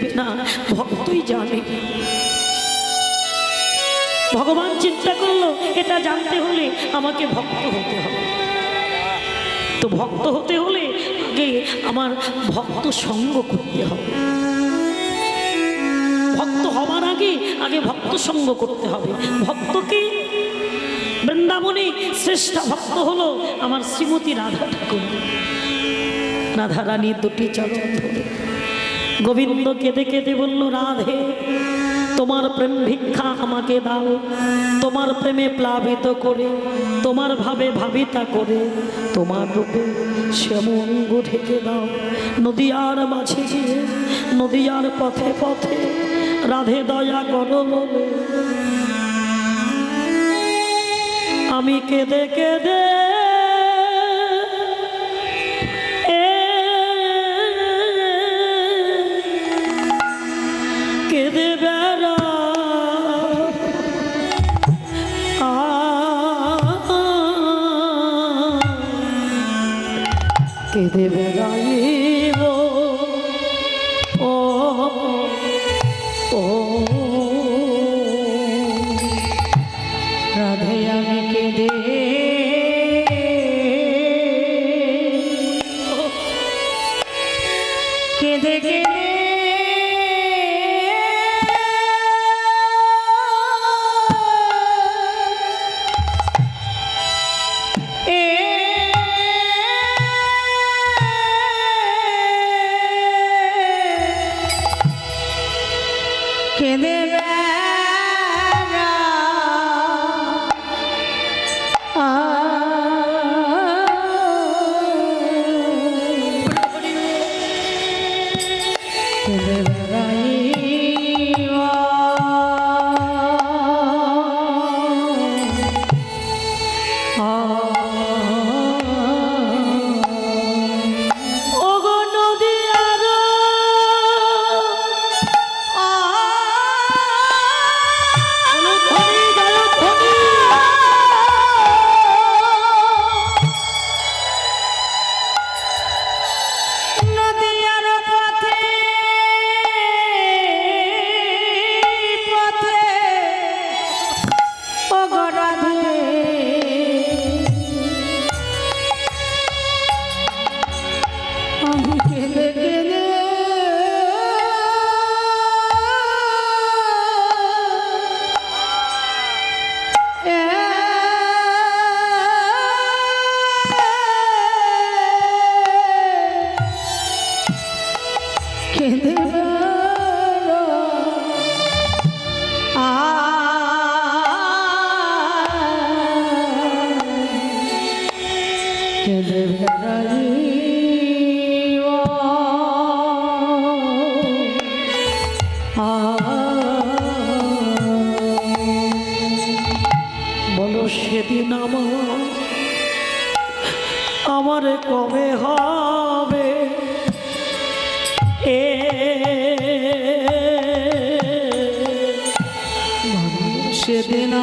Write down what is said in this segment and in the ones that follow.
দেবে না ভক্তই জানে। ভগবান চিন্তা করলো এটা জানতে হলে আমাকে ভক্ত হতে হবে। তো ভক্ত হতে হলে আগে আমার ভক্ত সঙ্গ করতে হবে। ভক্ত হবার আগে ভক্ত সঙ্গ করতে হবে। ভক্তকে বৃন্দাবনে শ্রেষ্ঠ ভক্ত হলো আমার শ্রীমতী রাধা ঠাকুর। রাধা রানীর দুটি চরণ ধরে গোবিন্দ কেঁদে কেঁদে বলল, রাধে তোমার প্রেম ভিক্ষা আমাকে দাও, তোমার প্রেমে প্লাবিত করে, তোমার ভাবে ভাবিতা করে, তোমার রূপে শ্যামঙ্গ ঢেকে দাও। নদিয়ার মাঝে গিয়ে নদিয়ার পথে পথে রাধে দয়া করো বলে আমি কেঁদে কেঁদে কেঁদে বেড়া কেঁদে বেড়াইব ও ও রাধে আমি কেঁদে কেঁদে কেঁদে কেঁদে বলো সেদিন আমার কবে হবে এ সেদিন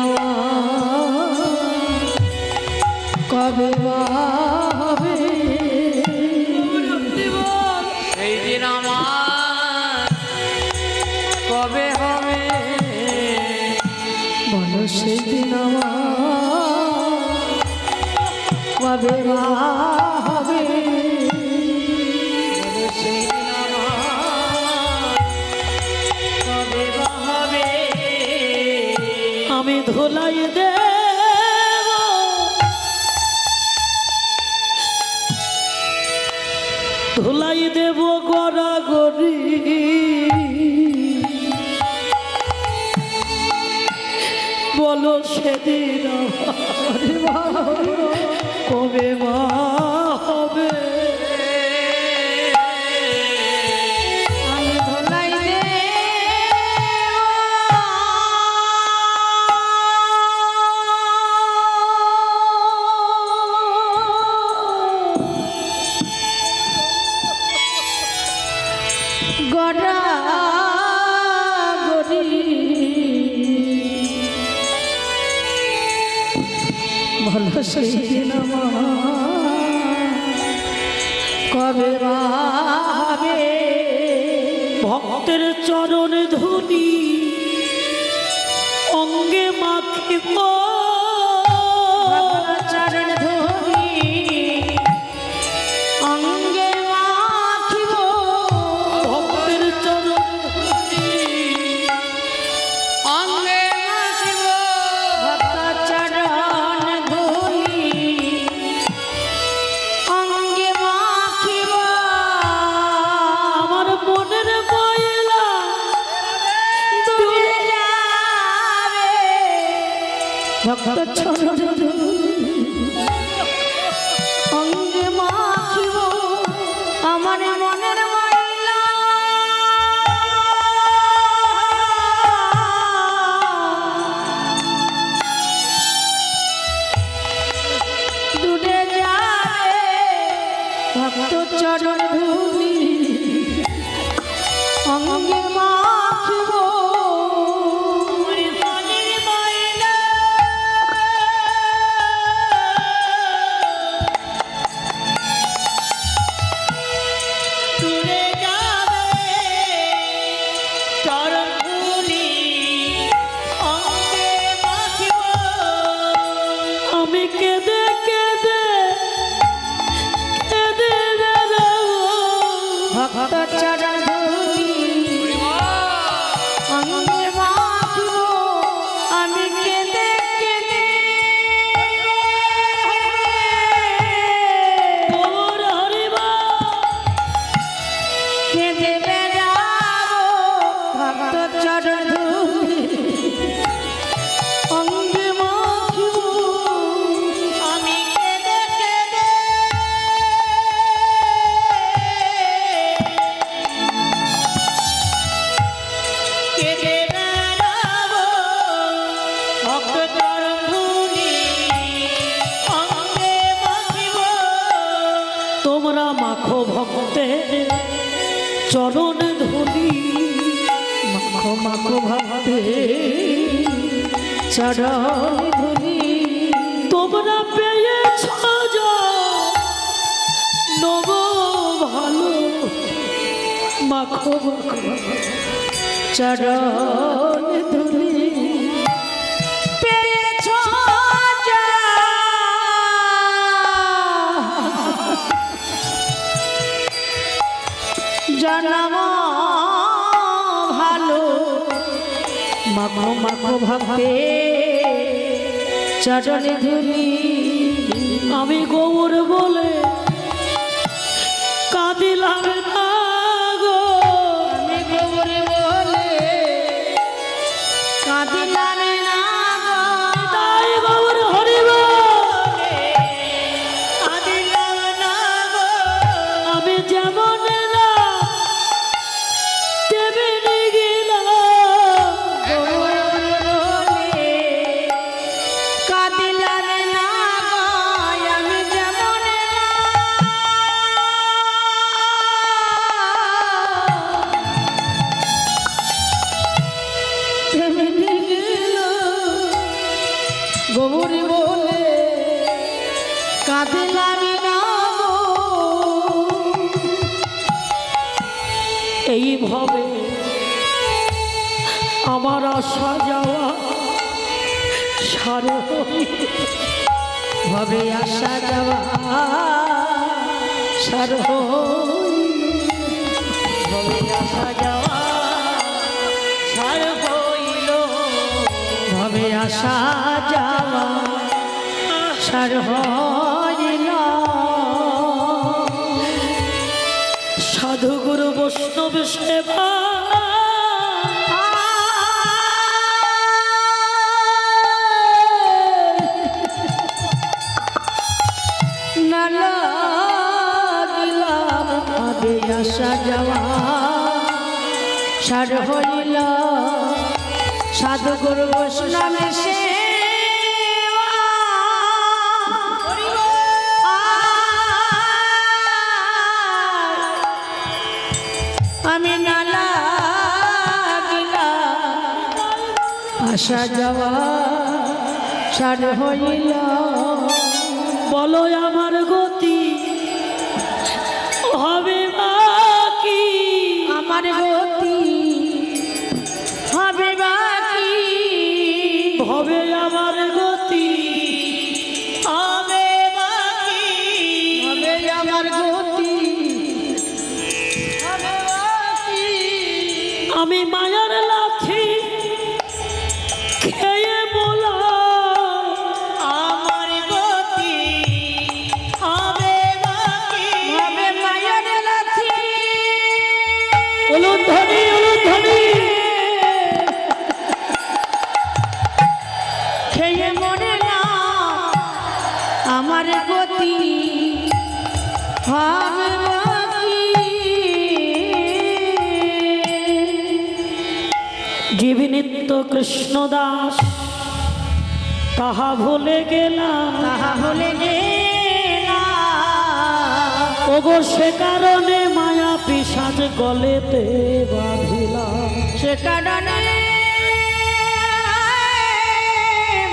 কবে হবে সেই দিন আমার কবে হবে বলো সেদিন আমার কবে হবে সেদিন আমার কবে হবে আমি ধুলাই দেব ধুলাই দেব গড়াগড়ি বলো সেদিন কবে মা হবে বলো সেদিন কবে হবে ভক্তের চরণ ধুলি অঙ্গে মাখিব চরণ ধরি অঙ্গে মাখিব ভক্তের চরণ ধুলি অঙ্গে মাখিব ভক্ত চরণ ধরি অঙ্গে মাখিব আমার মনের ময়লা দূরে যাবে ভক্ত চরণ ধরি অঙ্গে মাখিব আমার মনের ময়লা দূরে যাবে ভক্ত চরণ ধুলি অঙ্গে মাখিব মনের ময়লা দূরে যাবে চরণ ধুলি অঙ্গে মাখিব আমি কেঁদে কেঁদে কেঁদে বেড়াবো ভক্ত চরণ ধুলি অঙ্গে মাখিব আমি কেঁদে কেঁদে ওর হরিবা কেঁদে বেড়াবো ভক্ত চরণ ধুলি অঙ্গে মাখিব আমি কেঁদে কেঁদে কেঁদে বেড়াবো ভক্ত চরণ ধুলি অঙ্গে মাখিব তোমরা মাখো ভক্তে চরণ ধুলি মাখো মাখো ভক্তে চরণ ধুলি তোমরা পেয়েছ যা নব ভালো মাখো মাখো চরণ ধুলি পেয়েছ যা জনম ভালো মাখো মাখো ভক্তে চরণ ধুলি আমি গৌর বলে কাঁদিলাম না গো আমি গৌর বলে কাঁদিলাম না গো। তাই গৌর হরিবা কাঁদিলাম না গো। আমি যেমন না তেমনি গেলাম গৌর বলে কাঁদিলাম না গো। আমি যেমন না তেমনি গেল। গৌর বলে কাঁদিলাম না গো। এইভাবে আমার আসা যাওয়া সারা ভবে আসা যাওয়া সার ভবে আসা যাওয়া সার হইল ভবে আসা যাওয়া সার হইল। সাধু গুরু বৈষ্ণব সেবা না লাগিলাম ভবে আসা যাওয়া সার হইল। সাধু গুরু বৈষ্ণব সেবা আমি না লাগিলাম আসা যাওয়া সার হইল। বলো আমার গতি হবে বাকি আমার গতি আমি মায়ার লাথি খেয়ে বলা আমার গতি হবে বাকি হবে মায়ের লাথি উলুধ্বনি উলুধ্বনি খেয়ে মরে না আমার গতি হবে বাকি জীব নিত্য কৃষ্ণ দাস তাহা ভুলে গেলাম তাহা হলে গেলা ওগো সে কারণে মায়া পিশাচ গলেতে বাঁধিলাম সে কারণে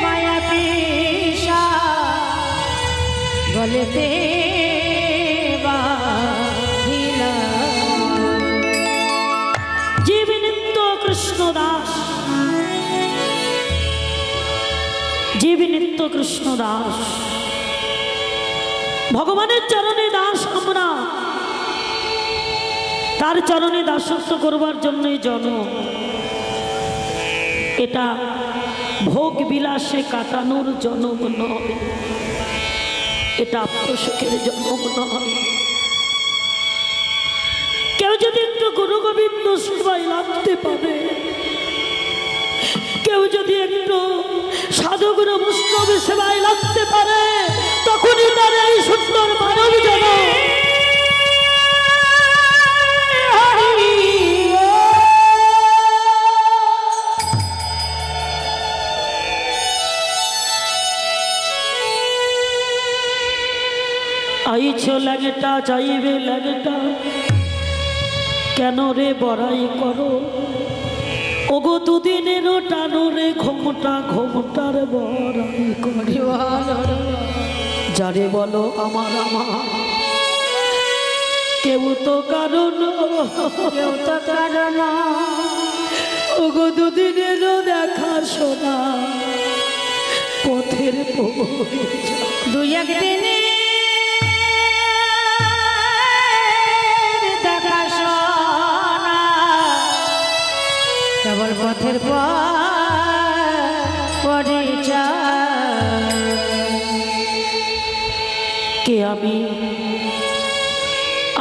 মায়া পিশা গলেতে বাঁধিলা জীব নিত্য কৃষ্ণ দাস জীব নিত্য কৃষ্ণ দাস ভগবানের চরণে দাস আমরা তার চরণে দাসত্ব করবার জন্যই জন্ম এটা ভোগ বিলাসে কাটানোর জন্ম নয় এটা আত্মসুখের জন্ম নয় কেউ যদি একটু গুরু গোবিন্দ সেবায় লাগতে পারে কেউ যদি একটু সাধুগুরু বৈষ্ণব সেবায় লাগতে পারে তখনই তার এই সুন্দর মানব জন্ম আইছ লাগেটা চাইবে লাগেটা কেন রে বড়াই করো ওগো দুদিনেরও টানো রে ঘোমটা ঘোমটার বড়াই করে যারে বলো আমার আমার কেউ তো কারণ কেউ তো কারণ ওগো দুদিনেরও দেখা শোনা পথের দুই একদিনে দেখা শোনা কেবল পথের পরিচয় কে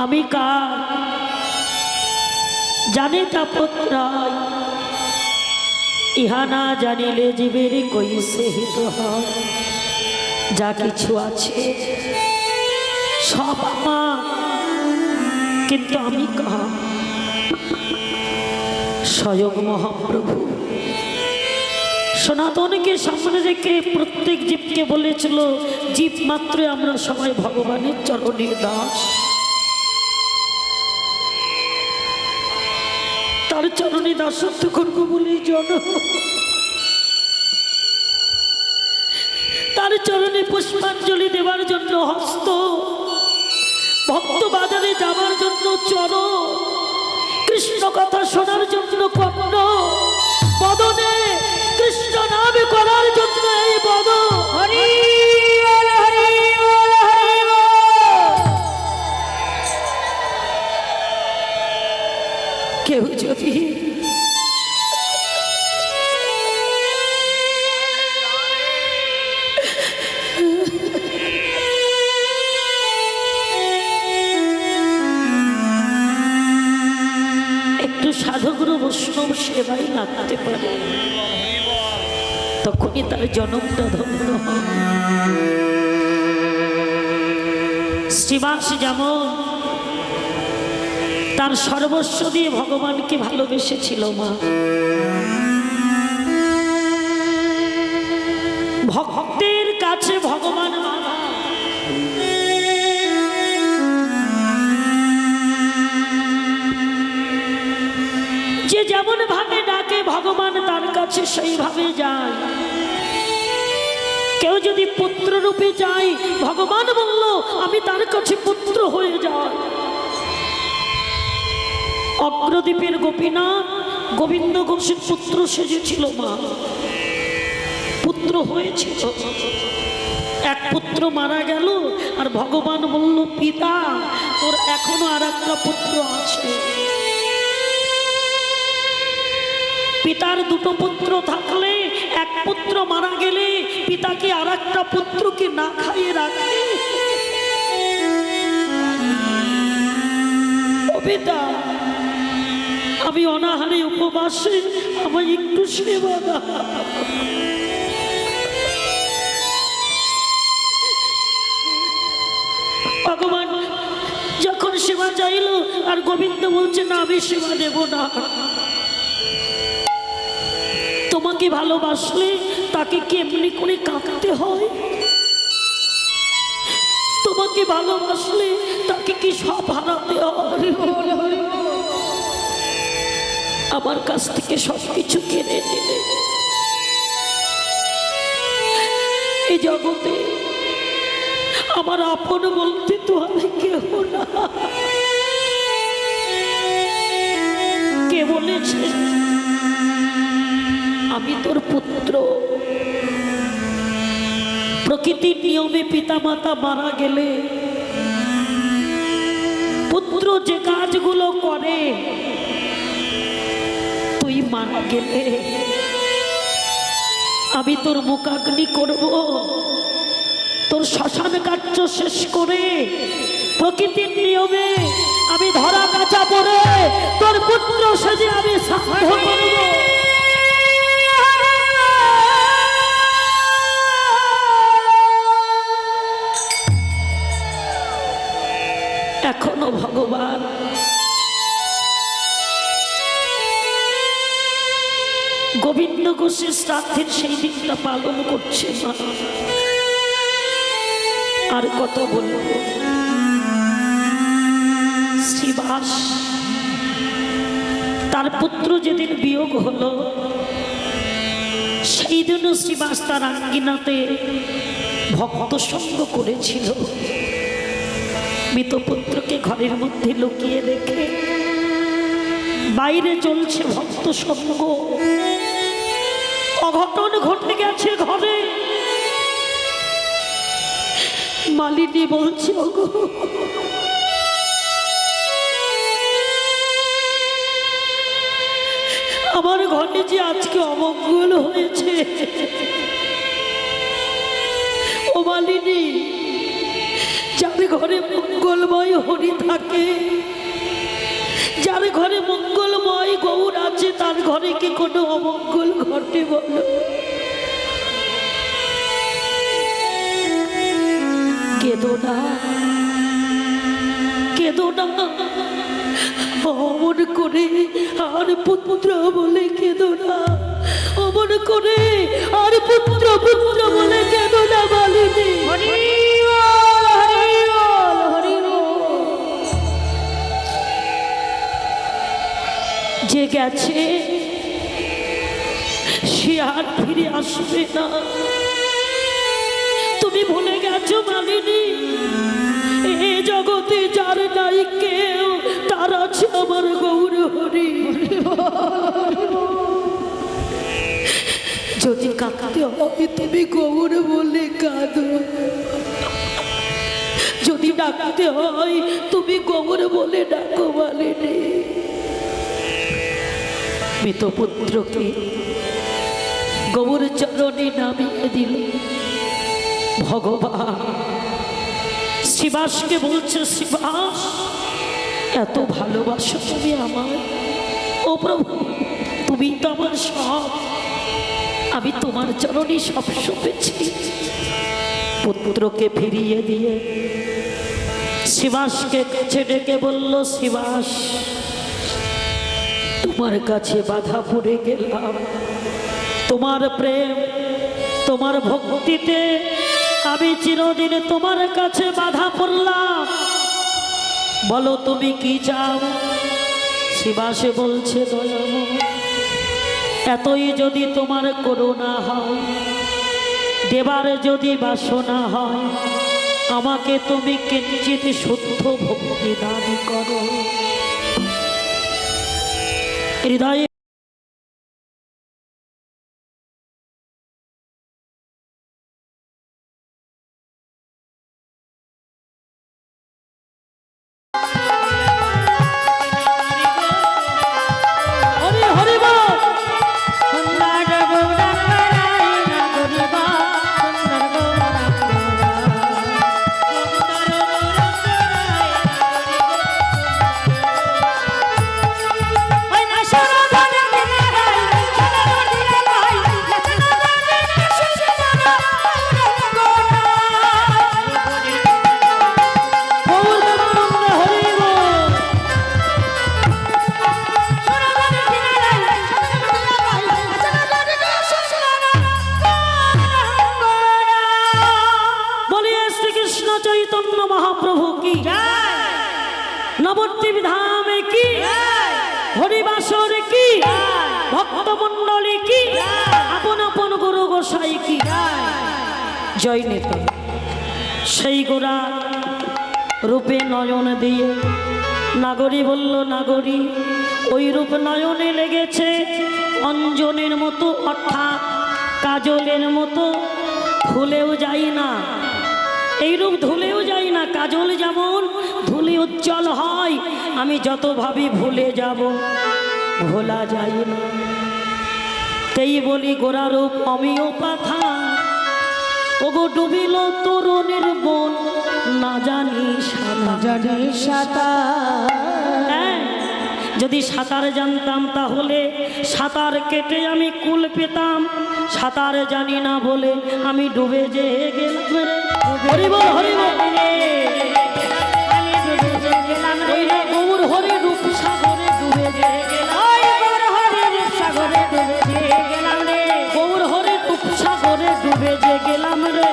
আমি কার জানে তাপত্রায় ইহা না জানিলে জীবের কইসে হিত হয় যা কিছু আছে সব আমার কিন্তু আমি কার স্বয়ং মহাপ্রভু সনাতনকে সামনে রেখে প্রত্যেক জীবকে বলেছিল জীব মাত্র আমরা সবাই ভগবানের চরণের দাস তার চরণে দাসত্ব করবো বলেই জন তার চরণে পুষ্পাঞ্জলি দেওয়ার জন্য হস্ত ভক্ত বাজারে যাওয়ার জন্য চরণ কৃষ্ণ কথা শোনার জন্য কর্ণ বদনে কৃষ্ণ নাম করার জন্য এই বদ হরি বল, হরি বল, হরি বল। কেউ যদি একটু সাধুগুরু বৈষ্ণব সেবাই লাগতে পারে তখনই তার জনমটা ধন্য হয় শ্রীবাস যেমন তার সর্বস্ব দিয়ে ভগবানকে ভালোবেসেছিল মা ভক্তের কাছে ভগবান বাবা যে যেমন ভাবে ডাকে ভগবান তার কাছে সেইভাবে যায় কেউ যদি পুত্র রূপে যায় ভগবান বলল আমি তার কাছে পুত্র হয়ে যাই অগ্রদ্বীপের গোপীনাথ গোবিন্দ ঘোষের পুত্র সেজেছিল মা পুত্র হয়েছিল এক পুত্র মারা গেল আর ভগবান বলল পিতা তোর এখনো আর একটা পুত্র আছে পিতার দুটো পুত্র থাকলে এক পুত্র মারা গেলে পিতা কি আর একটা পুত্রকে না খাইয়ে রাখে? ও পিতা, আমি অনাহারে উপবাসে, আমায় একটু সেবা দাও। ভগবান যখন সেবা চাইল আর গোবিন্দ বলছে না আমি সেবা দেব না। তোমাকে ভালোবাসলে তাকে কি এমনি করে কাঁদতে হয়? তোমাকে ভালোবাসলে তাকে কি সব হারাতে হয়? আমার কাছ থেকে সবকিছু কেড়ে নিলে এই জগতে আমার আপন বলতে তো আমি কেউ না। কে বলেছে আমি তোর পুত্র? প্রকৃতির নিয়মে পিতামাতা মারা গেলে পুত্র যে কাজগুলো করে, তুই মারা গেলে আমি তোর মুখাগ্নি করব, তোর শ্মশান কার্য শেষ করে প্রকৃতির নিয়মে আমি ধরা কাঁচা পড়ে তোর পুত্র সেজে আমি শ্রাদ্ধ করব। এখনো ভগবান গোবিন্দ ঘোষের শ্রাদ্ধের সেই দিনটা পালন করছে না। আর কত বলব? শ্রীবাস তার পুত্র যেদিন বিয়োগ হলো সেই দিনও শ্রীবাস তার আঙ্গিনাতে ভক্ত সঙ্গ করেছিল। মৃত পুত্রকে ঘরের মধ্যে লুকিয়ে রেখে বাইরে চলছে ভক্ত সঙ্গ। অঘটন ঘটে গেছে ঘরে। মালিনী বলছে ওগো আমার ঘরে যে আজকে অমঙ্গল হয়েছে। ও মালিনী, যার ঘরে মঙ্গলময় হরি থাকে, যার ঘরে মঙ্গলময় গৌর আছে, তার ঘরে কি কোনো অমঙ্গল ঘটে বলো? কেঁদো না, কেঁদো না, অমন করে আর পুত্র বলে কেঁদো না, অমন করে আর পুত্র পুত্র বলে কেঁদো না মালিনী। যে গেছে সে আর ফিরে আসবে না। তুমি ভুলে গেছো মালিনী, এ জগতে যার নাই কেউ, তার আছে আমার গৌর হরি। যদি কাঁদতে হয় তুমি গৌর বলে কাঁদো, যদি ডাকতে হয় তুমি গৌর বলে ডাকো মালিনী। মৃত পুত্রকে গৌর চরণে নামিয়ে দিল ভগবান। শিবাসকে বলছে, শিবাস এত ভালোবাসো তুমি আমার? ও প্রভু, তুমি তো আমার সব, আমি তোমার চরণে সব সঁপেছি। পুত্রকে ফিরিয়ে দিয়ে শিবাসকে কাছে ডেকে বলল, শিবাস তোমার কাছে বাধা পড়ে গেলাম, তোমার প্রেম তোমার ভক্তিতে আমি চিরদিন তোমার কাছে বাধা পড়লাম, বলো তুমি কি চাও? শিবাসে বলছে, দয়াময় এতই যদি তোমার করুণা হয়, দেবার যদি বাসনা হয়, আমাকে তুমি কিঞ্চিত শুদ্ধ ভক্তি দান করো। হৃদয়ে হরি হরি বল। নবদ্বীপ ধামে কি, হরিবাসর কি, ভক্তমণ্ডলী কি, আপন আপন গুরু গোসাই কি, জয় নেতা। সেই গোরা রূপে নয়ন দিয়ে নাগরী বলল, নাগরী ওই রূপ নয়নে লেগেছে অঞ্জনের মতো, অর্থাৎ কাজলের মতো, ভুলেও যাই না। এই রূপ ধুলেও যাই না, কাজল যেমন ধুলে উজ্জ্বল হয়, আমি যত ভাবি ভুলে যাব, ভোলা যায় না। তেই বলি গোরা রূপ অমিয় পাথা, ওগো ডুবিল তরুণের বন, না জানি সাঁতার। যদি সাঁতার জানতাম তাহলে সাঁতার কেটে আমি কুল পেতাম, সাঁতার জানি না বলে আমি ডুবে যে গেলাম রে। হরিবল হরিবল গৌর হরে রূপ সাগরে ডুবে যে গেলাম, গৌর হরে রূপ সাগরে ডুবে যে গেলাম রে।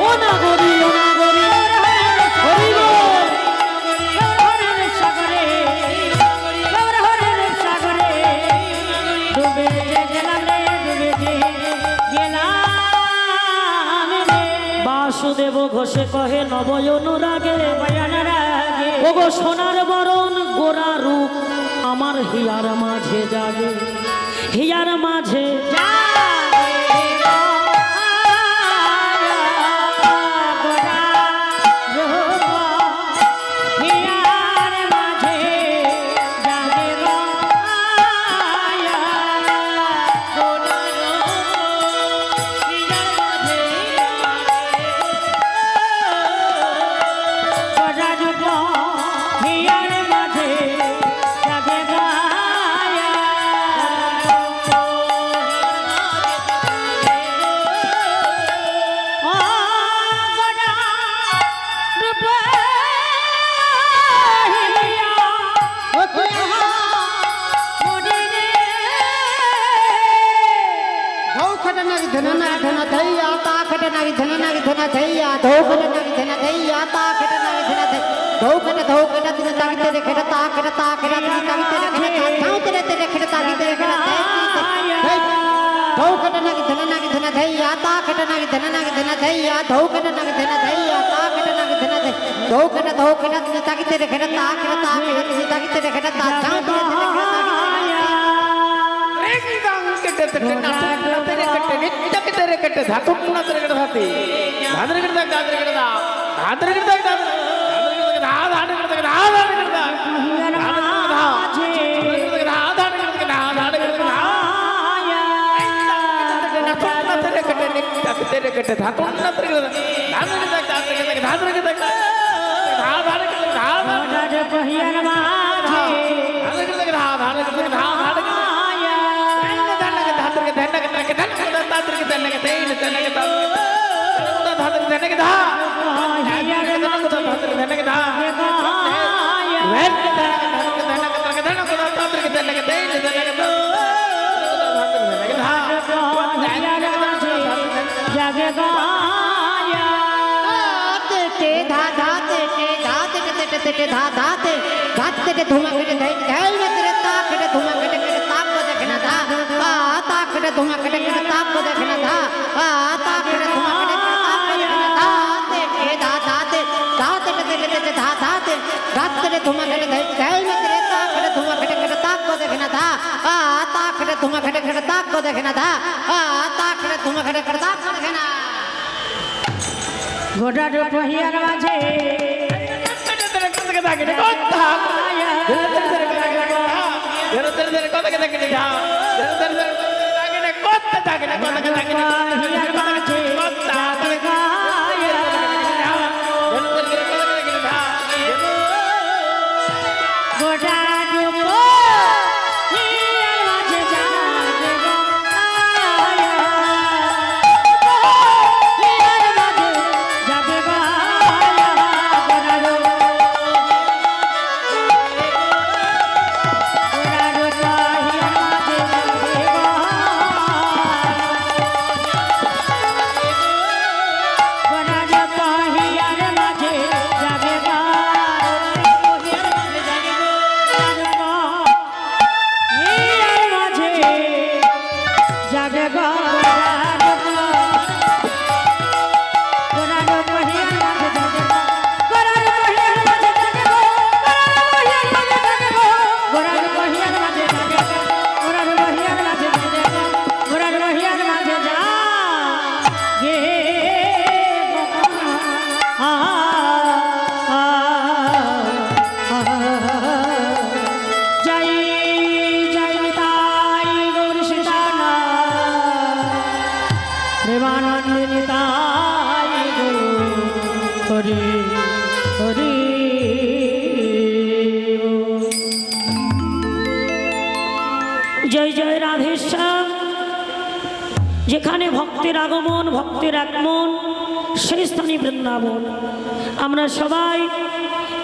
ও নাগরী ও নাগরী হরিবল বাসুদেব ঘোষে কহে নবয়ন রাগে, ওগো সোনার বরণ গোরা রূপ আমার হিয়ার মাঝে জাগে, হিয়ার মাঝে ঘোড়ার পহিয়ার মাঝে জয় জয় রাধেশ্যাম। যেখানে ভক্তের আগমন, ভক্তের আগমন, সেই স্থানে বৃন্দাবন। আমরা সবাই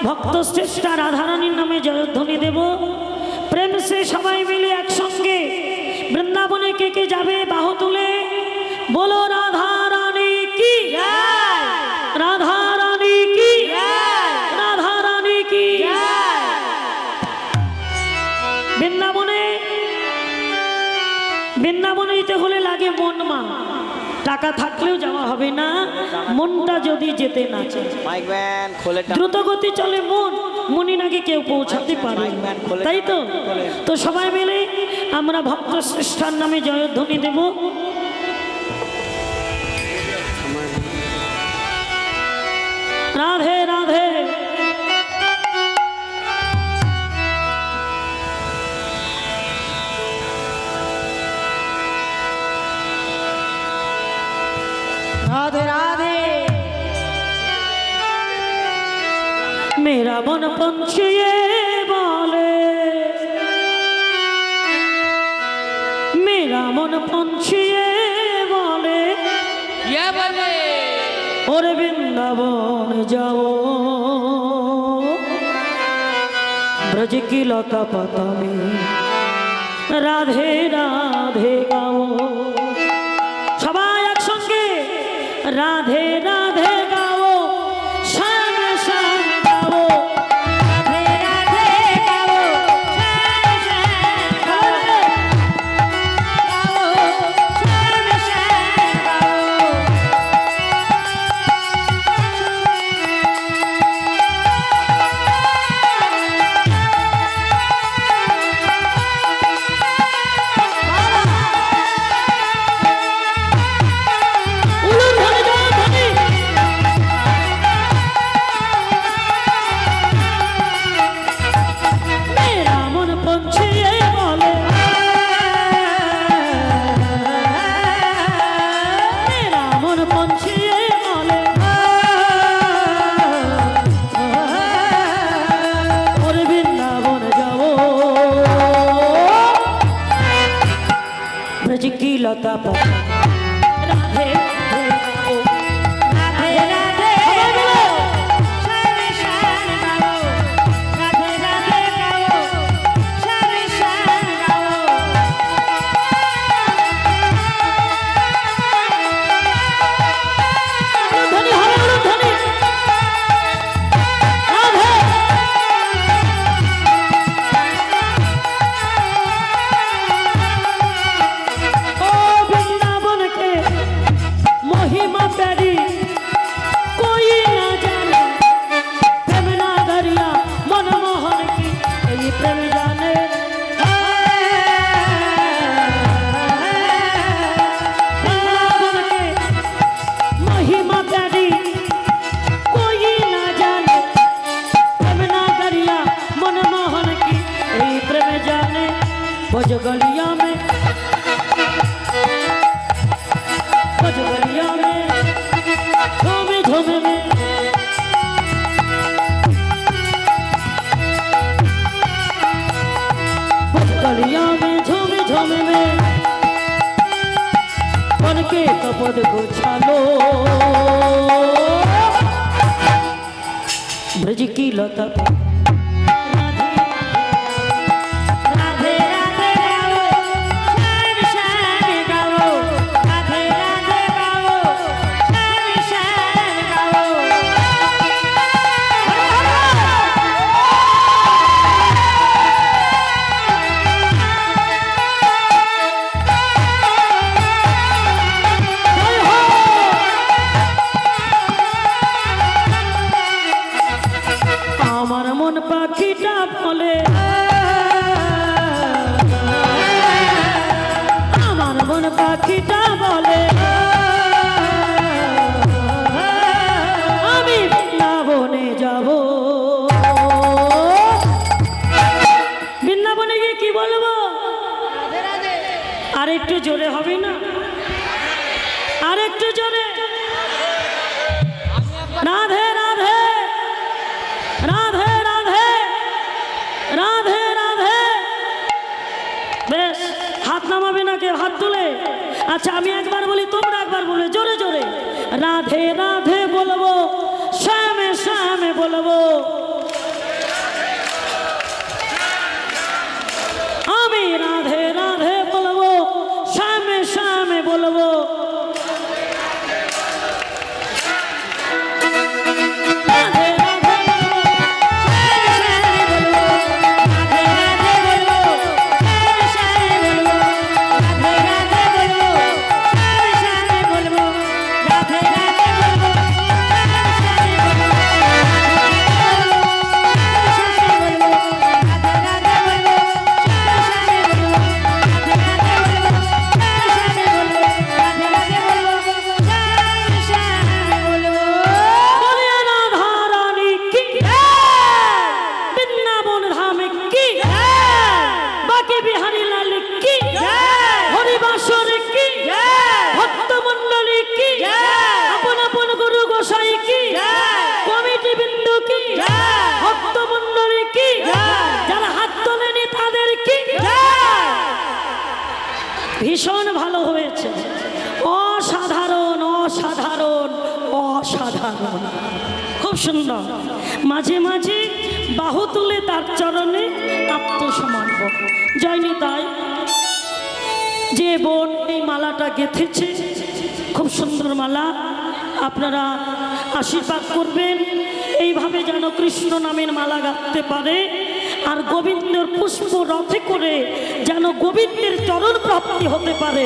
ভক্ত শ্রেষ্ঠা রাধারানীর নামে জয়ধ্বনি দেব। প্রেম সে সবাই মিলে একসঙ্গে বৃন্দাবনে কে কে যাবে বাহু তুলে বলো রাধা রানী কি, রাধা রানী কি, রাধা রানী কি। বৃন্দাবনে বৃন্দাবনে যেতে হলে লাগে মন মা। টাকা থাকলেও যাওয়া হবে না, মনটা যদি যেতে না চায়। দ্রুত গতি চলে মন, মনি নাকি কেউ পৌঁছাতে পারে, তাই তো। তো সবাই মিলে আমরা ভক্ত শ্রেষ্ঠার নামে জয়ধ্বনি দেব। রাধে রাধে। राधे राधे। मेरा मन पंछिए बोले, मेरा मन पंछिए बोले, ये बोले और वृंदावन जाओ, ब्रज की लता पता में राधे राधे गाओ। সবাই একসঙ্গে রাধে রাধে গাও, শ্যাম শ্যাম গাও, राधे राधे गाओ, श्याम श्याम गाओ, श्याम श्याम गाओ। উলুর ধ্বনি দাও, ধ্বনি। মেরা মন পঞ্ছিয়ে বলে, মেরা মন পঞ্ছিয়ে বলে, ওরে বৃন্দাবন যাও, ব্রজ কি লতা পাতা রাধে রাধে গাও। राधे राधे गाओ, श्याम श्याम गाओ, राधे राधे गाओ, श्याम श्याम गाओ। ধ্বনি হবে, উলুর ধ্বনি। রাধে। ओ वृंदावन के महिमा प्यारी कोई ना जाने, प्रेम ना दरिया मनमोहन की ये प्रेम जाने। वृंदावन के महिमा प्यारी कोई ना जाने, प्रेम ना दरिया मनमोहन की ये प्रेम जाने। बज गलिया में, बज गलिया में, झूमे झूमे में, बज गलिया में, झूमे झूमे में, बन के कपद को छालो, ब्रज की लता पर राधे राधे गाओ, श्याम श्याम गाओ, राधे राधे गाओ, श्याम श्याम गाओ। আমার মন পাখিটা বলে, আমার মন পাখিটা বলে, আমি বৃন্দাবনে যাব। বৃন্দাবনে গিয়ে কি বলবো? আর একটু জোরে হবে না? আর একটু জোরে। রাধে রাধে, রাধে রাধে, রাধে রাধে। বেশ, হাত নামাবে না কেউ, হাত তুলে। আচ্ছা আমি একবার বলি, তোমরা একবার বলে জোরে জোরে। রাধে রাধে বলবো, শ্যামে শ্যামে বলবো, আমি রাধে রাধে বলবো, শ্যামে শ্যামে বলবো। ভীষণ ভালো হয়েছে, অসাধারণ অসাধারণ অসাধারণ, খুব সুন্দর। মাঝে মাঝে বাহু তুলে তার চরণে আত্মসমর্পণ। জয়নি তাই যে বোন এই মালাটা গেঁথেছে, খুব সুন্দর মালা, আপনারা আশীর্বাদ করবেন এইভাবে যেন কৃষ্ণ নামের মালা গাঁথতে পারে, আর গোবিন্দের পুষ্প রথে করে যেন গোবিন্দের চরণ প্রাপ্তি হতে পারে।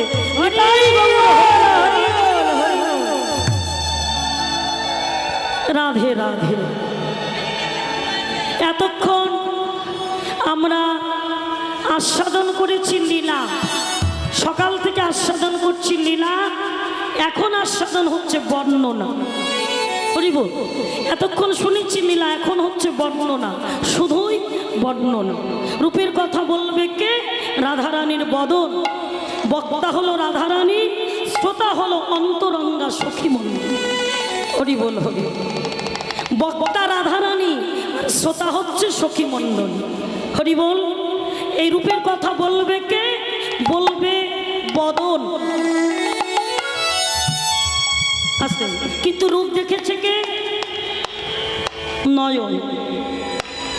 রাধে রাধে। এতক্ষণ আমরা আস্বাদন করেছি লীলা, সকাল থেকে আস্বাদন করছি লীলা, এখন আস্বাদন হচ্ছে বর্ণনা। বলিব এতক্ষণ শুনেছি লীলা, এখন হচ্ছে বর্ণনা, শুধুই বর্ণনা। রূপের কথা বলবে কে? রাধারানীর বদন। বক্তা হলো রাধারানী, শ্রোতা হলো অন্তরঙ্গা সখী মন্দির। হরি বল হরি। বক্তা রাধারানী, শ্রোতা হচ্ছে সখী মণ্ডল। হরি বল। এই রূপের কথা বলবে কে? বলবে বদন। আস্তে, কিন্তু রূপ দেখেছে কে? নয়ন।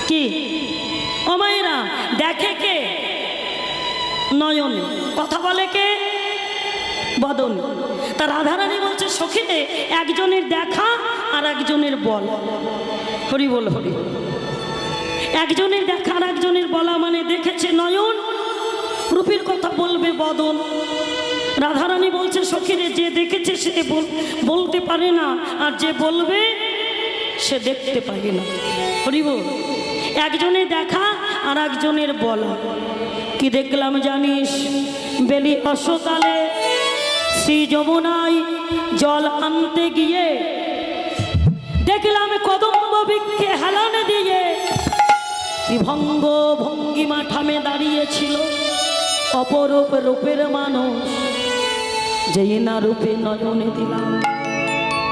কি ও মায়েরা, দেখে কে? নয়ন। কথা বলে কে? বদন। তা রাধারানী বলছে সখীতে একজনের দেখা আর একজনের বল। হরি বল হরি। একজনের দেখা আর একজনের বলা মানে দেখেছে নয়ন, রূপের কথা বলবে বদন। রাধারানী বলছে সখীরে যে দেখেছে সে বলতে পারে না, আর যে বলবে সে দেখতে পারে না। হরি বল। একজনের দেখা আর একজনের বলা। কি দেখলাম জানিস? বেলি অসকালে শ্রী যমুনায় জল আনতে গিয়ে দেখলাম কদম্ব বৃক্ষে হেলানে দিয়ে ত্রিভঙ্গ ভঙ্গিমা ঠামে দাঁড়িয়েছিল অপরূপ রূপের মানুষ, যেই না রূপে নয়নে দিলাম।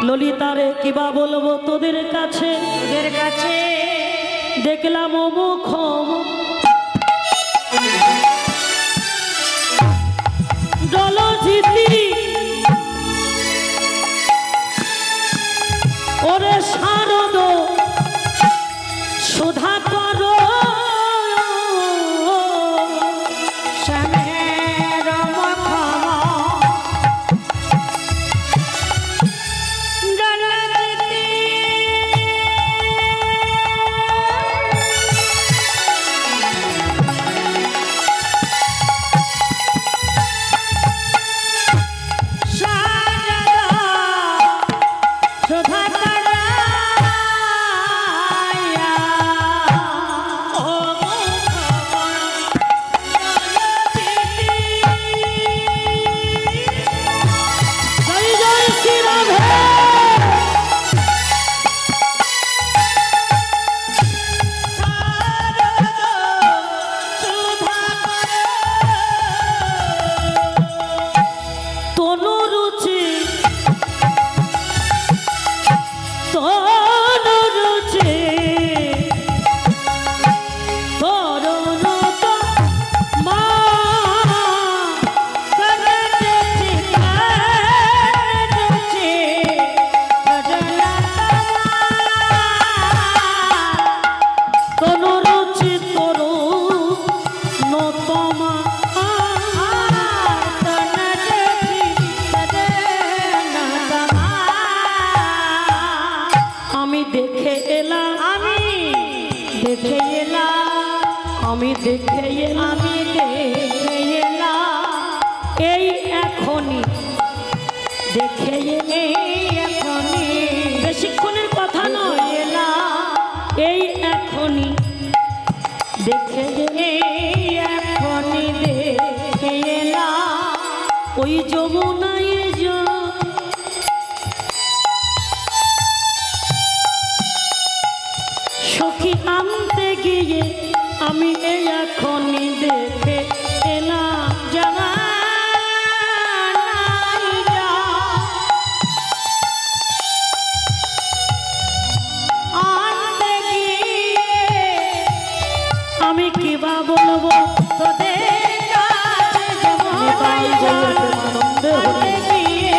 ললিতারে কিবা বলবো তোদের কাছে, তোদের কাছে দেখলাম অমুখ জলজিতি ওরে শারদ সুধা করো শ্যামের মখম জলজিতি আমি দেখে এলাম, আমি দেখে এলাম এই এখনই দেখে এলাম, এই এখনই বেশিক্ষণের কথা নয়, এলাম এই এখনই দেখে এলাম, এই এখনই দেখে এলাম ওই যমুনায় সখী আনতে গিয়ে আমি এই এখনই দেখে এলাম। জামানায় যা আনতে গিয়ে আমি কি বা বলবো তোদের কাছে নিতাই যমুনায় গৌর প্রেমানন্দে হরি। আনতে গিয়ে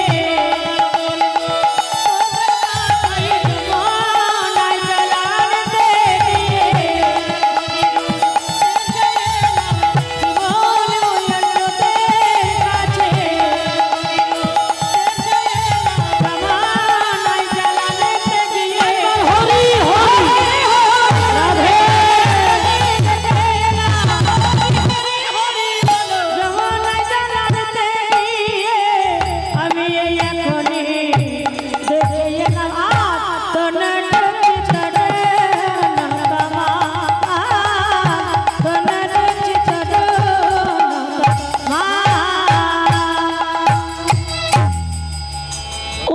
যমুনায় জল আনতে গিয়ে বলবো তোদের কাছে জামানায় জল আনতে গিয়ে হরি হরি রাধে যমুনায় জল আনতে গিয়ে আমি এই এখনই দেখে এলাম তনট চিতড়ে নকমা তনট চিতড়ে নকমা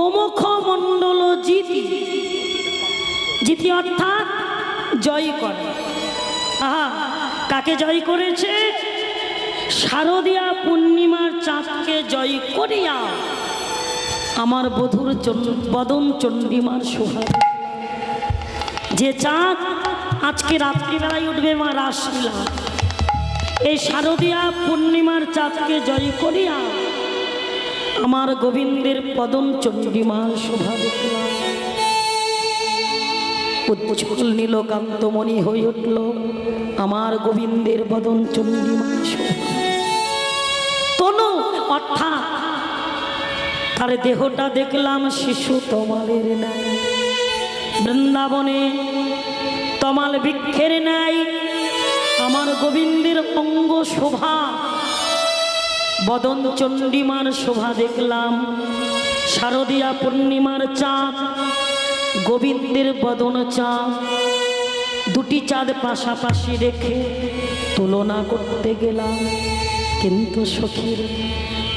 অমুখ মণ্ডল জিতি, জিতি অর্থাৎ জয় করে। আহা, কাকে জয় করেছে? শারদীয়া পূর্ণিমার চাঁদকে জয় করিয়া আমার বধুর বদন চণ্ডীমার শোভা। যে চাঁদ আজকে রাত্রিবেলায় উঠবে মা রাসলীলা, এই শারদীয়া পূর্ণিমার চাঁদকে জয় করিয়া আমার গোবিন্দের পদম চণ্ডীমার শোভা দেখলাম। উজ্জ্বল নীলকান্তমণি হয়ে উঠল আমার গোবিন্দের বদন চণ্ডীমার শোভা। তনু অর্থাৎ তার দেহটা দেখলাম শিশু তমালের নাই, বৃন্দাবনে তমাল বৃক্ষের নাই আমার গোবিন্দের অঙ্গ শোভা, বদন চণ্ডীমার শোভা দেখলাম। শারদীয়া পূর্ণিমার চাঁদ, গোবিন্দের বদন চাঁদ, দুটি চাঁদ পাশাপাশি রেখে তুলনা করতে গেলাম, কিন্তু সখীর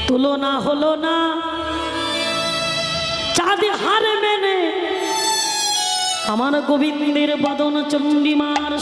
তুলনা হলো না। চাঁদ হার মেনে আমার গোবিন্দের বদন চণ্ডীমার